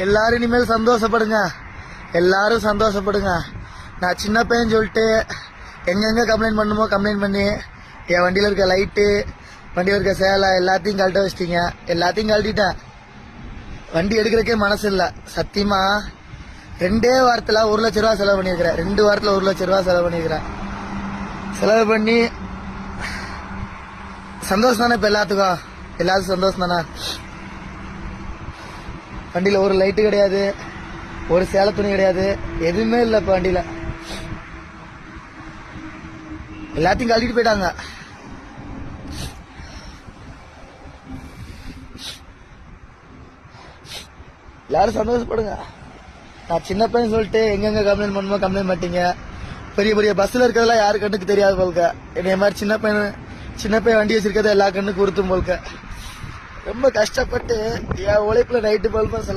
எல்லாரும் இனிமேல் சந்தோஷப்படுங்க, எல்லாரும் சந்தோஷப்படுங்க. நான் சின்ன பையன் சொல்லிட்டு எங்கெங்க கம்ப்ளைண்ட் பண்ணுமோ கம்ப்ளைண்ட் பண்ணி என் வண்டியில இருக்க லைட்டு, வண்டியில இருக்க சேலை எல்லாத்தையும் கழட்ட வச்சிட்டீங்க. எல்லாத்தையும் கழட்டிட்டேன். வண்டி எடுக்கிறக்கே மனசு இல்ல. சத்தியமா 2 வாரத்துல 1 லட்ச ரூபா செலவு பண்ணிருக்கிறேன். 2 வாரத்துல 1 லட்ச ரூபா செலவு பண்ணிருக்கிறேன். செலவு பண்ணி சந்தோஷம் தானே இப்ப எல்லாத்துக்கும்? எல்லாத்துக்கும் சந்தோஷம் தானே? வண்டியில ஒரு லைட்டு கிடையாது, ஒரு சேலை துணி கிடையாது, எதுவுமே இல்லை இப்ப வண்டியில. எல்லாத்தையும் கழட்டிட்டு போயிட்டாங்க. எல்லாரும் சந்தோஷப்படுங்க. நான் சின்ன பையன் சொல்லிட்டு எங்கெங்க கம்ப்ளைண்ட் பண்ணுமோ கம்ப்ளைண்ட் மாட்டீங்க. பெரிய பெரிய பஸ்ல இருக்கிறதெல்லாம் யாரு கண்ணுக்கு தெரியாது போல்க. என்னைய மாதிரி சின்ன பையன் வண்டி வச்சிருக்கிறத எல்லா கண்ணுக்கு உறுத்தும் போல்க. ரொம்ப கஷ்டப்பட்டு என் உழைப்புல நைட்டு பல்பா